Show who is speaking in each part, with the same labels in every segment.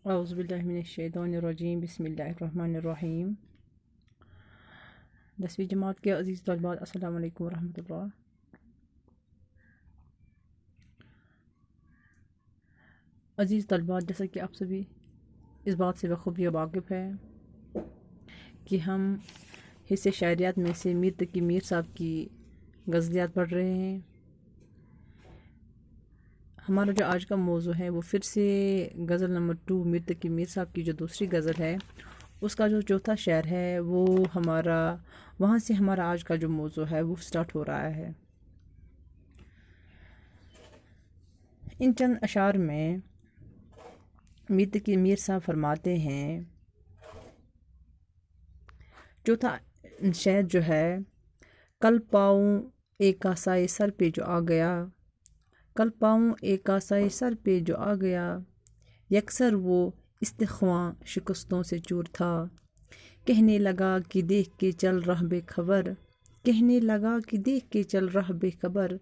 Speaker 1: اعوذ باللہ من الشیطان الرجیم، بسم اللہ الرحمن الرحیم۔ 10ویں جماعت کے عزیز طلباء، السلام علیکم ورحمۃ اللہ۔ عزیز طلباء، جیسا کہ آپ سبھی اس بات سے بخوبی واقف ہے کہ ہم حصے شاعریات میں سے میر تقی میر صاحب کی غزلیات پڑھ رہے ہیں۔ ہمارا جو آج کا موضوع ہے وہ پھر سے غزل نمبر 2 میر تقی میر صاحب کی جو دوسری غزل ہے اس کا جو چوتھا شعر ہے وہ وہاں سے ہمارا آج کا جو موضوع ہے وہ سٹارٹ ہو رہا ہے۔ ان چند اشعار میں میر تقی میر صاحب فرماتے ہیں، چوتھا شعر جو ہے، کل پاؤں ایک کاسائے سر پہ جو آ گیا، کل پاؤں ایک کاسائے سر پہ جو آ گیا، یکسر وہ استخواں شکستوں سے چور تھا، کہنے لگا کہ دیکھ کے چل رہ بے خبر، کہنے لگا کہ دیکھ کے چل رہ بے خبر،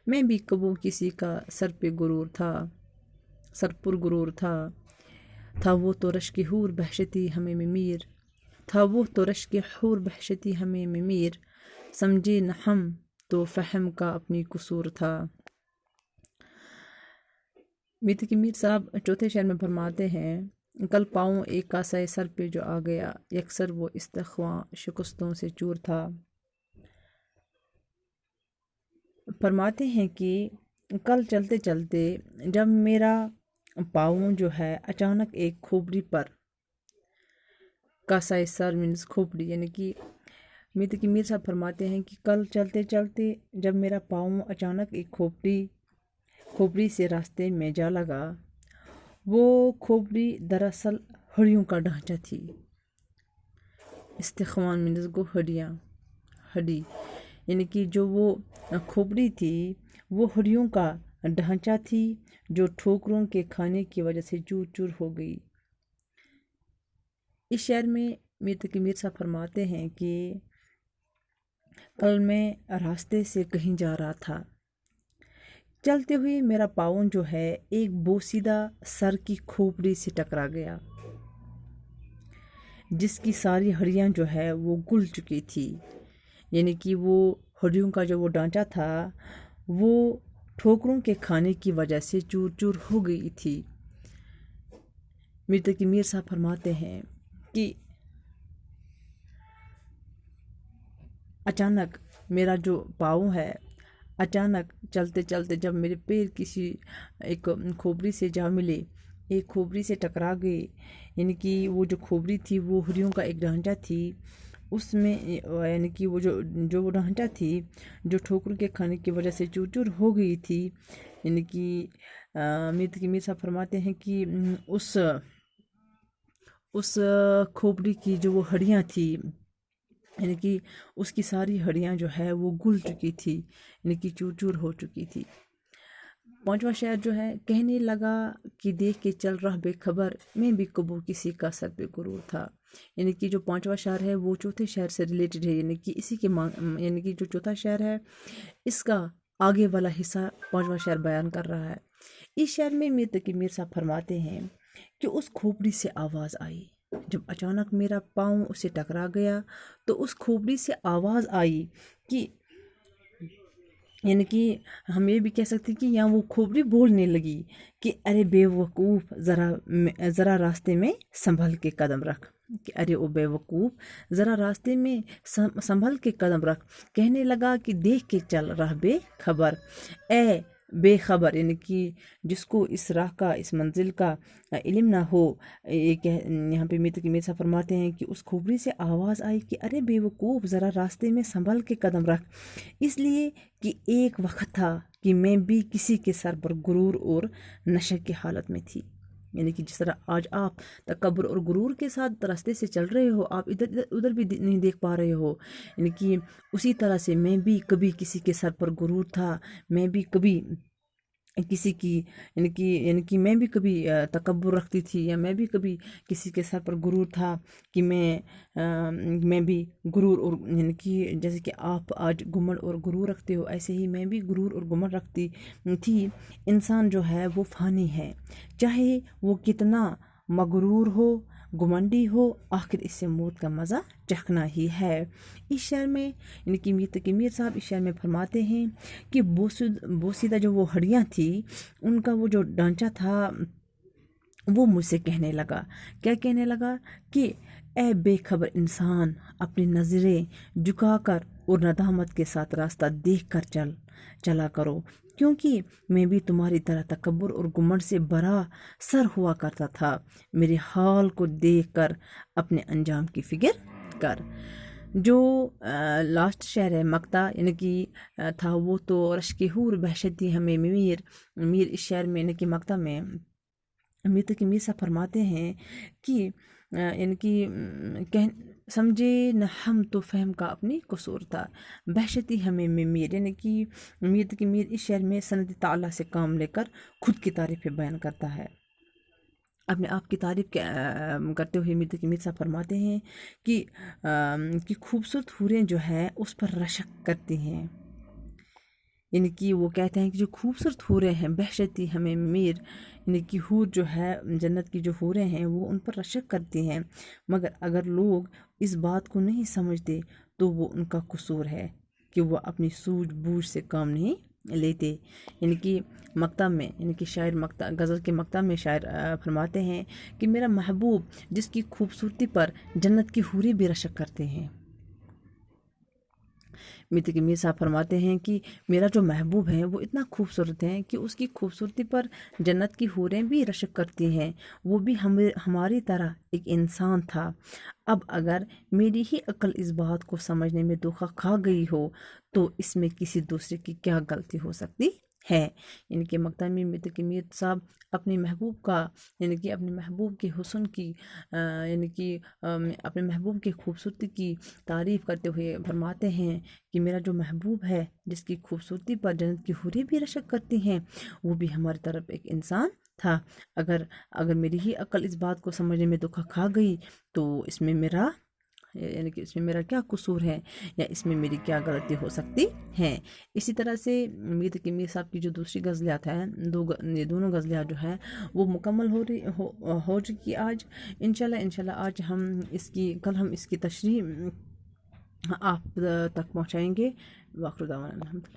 Speaker 1: میں بھی کبھی کسی کا سر پہ غرور تھا، سر پر غرور تھا وہ تو رشک حور بہشتی ہمیں میں میر، تھا وہ تو رشک حور بہشتی ہمیں میں میر، سمجھے نہ ہم تو فہم کا اپنی قصور تھا۔ میر تقی میر صاحب چوتھے شعر میں فرماتے ہیں، کل پاؤں ایک کاسائے سر پہ جو آ گیا، یکسر وہ استخواں شکستوں سے چور تھا۔ فرماتے ہیں کہ کل چلتے چلتے جب میرا پاؤں جو ہے اچانک ایک کھوپڑی پر، کاسائے سر مینس کھوپڑی، یعنی کہ میر تقی میر صاحب فرماتے ہیں کہ کل چلتے چلتے جب میرا پاؤں اچانک ایک کھوپڑی سے راستے میں جا لگا، وہ کھوپڑی دراصل ہڑیوں کا ڈھانچہ تھی۔ استخوان مینس گو ہڈی، یعنی کہ جو وہ کھوپڑی تھی وہ ہڑیوں کا ڈھانچہ تھی جو ٹھوکروں کے کھانے کی وجہ سے چور چور ہو گئی۔ اس شعر میں میر تقی میر صاحب فرماتے ہیں کہ کل میں راستے سے کہیں جا رہا تھا، چلتے ہوئے میرا پاؤں جو ہے ایک بوسیدہ سر کی کھوپڑی سے ٹکرا گیا، جس کی ساری ہڈیاں جو ہے وہ گل چکی تھی، یعنی کہ وہ ہڈیوں کا جو وہ ڈھانچہ تھا وہ ٹھوکروں کے کھانے کی وجہ سے چور چور ہو گئی تھی۔ میر تقی میر صاحب فرماتے ہیں کہ اچانک میرا جو پاؤں ہے، اچانک چلتے چلتے جب میرے پیر کسی ایک کھوپڑی سے جا ملے، ایک کھوپڑی سے ٹکرا گئے، یعنی کہ وہ جو کھوپڑی تھی وہ ہڈیوں کا ایک ڈھانچہ تھی، اس میں یعنی کہ وہ جو وہ ڈھانچہ تھی جو ٹھوکر کے کھانے کی وجہ سے چور چور ہو گئی تھی، یعنی کہ میر تقی میر صاحب فرماتے ہیں کہ اس کھوپڑی کی جو وہ ہڈیاں تھی، یعنی کہ اس کی ساری ہڈیاں جو ہے وہ گل چکی تھی، یعنی کہ چور چور ہو چکی تھی۔ پانچواں شعر جو ہے، کہنے لگا کہ دیکھ کے چل رہا بے خبر، میں بھی کبھی کسی کا سر پہ غرور تھا، یعنی کہ جو پانچواں شعر ہے وہ چوتھے شعر سے ریلیٹڈ ہے، یعنی کہ اسی کے یعنی کہ جو چوتھا شعر ہے اس کا آگے والا حصہ پانچواں شعر بیان کر رہا ہے۔ اس شعر میں میر تقی میر صاحب فرماتے ہیں کہ اس کھوپڑی سے آواز آئی، جب اچانک میرا پاؤں اسے ٹکرا گیا تو اس کھوپڑی سے آواز آئی کہ، یعنی کہ ہم یہ بھی کہہ سکتے کہ یہاں وہ کھوپڑی بولنے لگی کہ ارے بے وقوف ذرا راستے میں سنبھل کے قدم رکھ، کہ ارے او بے وقوف ذرا راستے میں سنبھل کے قدم رکھ، کہنے لگا کہ دیکھ کے چل رہا بے خبر، اے بے خبر، یعنی کہ جس کو اس راہ کا، اس منزل کا علم نہ ہو، یہاں پہ میر تقی میر صاحب فرماتے ہیں کہ اس کھوپڑی سے آواز آئی کہ ارے بے وقوف ذرا راستے میں سنبھل کے قدم رکھ، اس لیے کہ ایک وقت تھا کہ میں بھی کسی کے سر پر غرور اور نشے کی حالت میں تھی، یعنی کہ جس طرح آج آپ تکبر اور غرور کے ساتھ راستے سے چل رہے ہو، آپ ادھر بھی نہیں دیکھ پا رہے ہو، یعنی کہ اسی طرح سے میں بھی کبھی کسی کے سر پر غرور تھا، میں بھی کبھی کسی کی یعنی کہ میں بھی کبھی تکبر رکھتی تھی، یا میں بھی کبھی کسی کے سر پر غرور تھا کہ میں بھی غرور، اور یعنی کہ جیسے کہ آپ آج گھمنڈ اور غرور رکھتے ہو، ایسے ہی میں بھی غرور اور گھمنڈ رکھتی تھی۔ انسان جو ہے وہ فانی ہے، چاہے وہ کتنا مغرور ہو، گمنڈی ہو، آخر اس سے موت کا مزہ چکھنا ہی ہے۔ اس شعر میں یعنی کہ میر تقی میر صاحب اس شعر میں فرماتے ہیں کہ بوسیدہ جو وہ ہڑیاں تھی، ان کا وہ جو ڈھانچہ تھا وہ مجھ سے کہنے لگا، کیا کہنے لگا کہ اے بے خبر انسان، اپنی نظریں جھکا کر اور ندامت کے ساتھ راستہ دیکھ کر چلا کرو، کیونکہ میں بھی تمہاری طرح تکبر اور گمنڈ سے برا سر ہوا کرتا تھا۔ میرے حال کو دیکھ کر اپنے انجام کی فکر کر۔ جو لاسٹ شعر ہے مقطع یعنی کہ تھا، وہ تو رشک حور بحشتی ہمیں میر اس شعر میں یعنی کہ مقطع میں میر تقی میر صاحب فرماتے ہیں کہ یعنی کہ سمجھے نہ ہم تو فہم کا اپنی قصور تھا، بحشتی ہمیں میں میر، یعنی کہ میر تقی میر اس شعر میں سند تعالیٰ سے کام لے کر خود کی تعریف بیان کرتا ہے۔ اپنے آپ کی تعریف کرتے ہوئے میر تقی میر صاحب فرماتے ہیں کہ خوبصورت حوریں جو ہے اس پر رشک کرتی ہیں، یعنی کہ وہ کہتے ہیں کہ جو خوبصورت حوریں ہیں بحشتی ہمیں میر، یعنی کہ حور جو ہے جنت کی جو حوریں ہیں وہ ان پر رشک کرتی ہیں، مگر اگر لوگ اس بات کو نہیں سمجھتے تو وہ ان کا قصور ہے کہ وہ اپنی سوجھ بوجھ سے کام نہیں لیتے۔ یعنی کہ مقطع میں یعنی کہ شاعر غزل کے مقطع میں شاعر فرماتے ہیں کہ میرا محبوب جس کی خوبصورتی پر جنت کی حوریں بھی رشک کرتے ہیں۔ میر تقی میر صاحب فرماتے ہیں کہ میرا جو محبوب ہے وہ اتنا خوبصورت ہے کہ اس کی خوبصورتی پر جنت کی حوریں بھی رشک کرتی ہیں، وہ بھی ہماری طرح ایک انسان تھا۔ اب اگر میری ہی عقل اس بات کو سمجھنے میں دھوکہ کھا گئی ہو تو اس میں کسی دوسرے کی کیا غلطی ہو سکتی ہے۔ یعنی کہ مقطع میں میر تقی میر صاحب اپنے محبوب کا یعنی کہ اپنے محبوب کے حسن کی یعنی کہ اپنے محبوب کی خوبصورتی کی تعریف کرتے ہوئے فرماتے ہیں کہ میرا جو محبوب ہے جس کی خوبصورتی پر جنت کی حوریں بھی رشک کرتی ہیں، وہ بھی ہماری طرف ایک انسان تھا۔ اگر میری ہی عقل اس بات کو سمجھنے میں دھوکہ کھا گئی تو اس میں میرا یعنی کہ اس میں میرا کیا قصور ہے یا اس میں میری کیا غلطی ہو سکتی ہے۔ اسی طرح سے میر تقی میر صاحب کی جو دوسری غزلیات ہیں، یہ دونوں غزلیات جو ہیں وہ مکمل ہو چکی آج انشاءاللہ آج کل ہم اس کی تشریح آپ تک پہنچائیں گے۔ واخر دعوانا الحمدللہ۔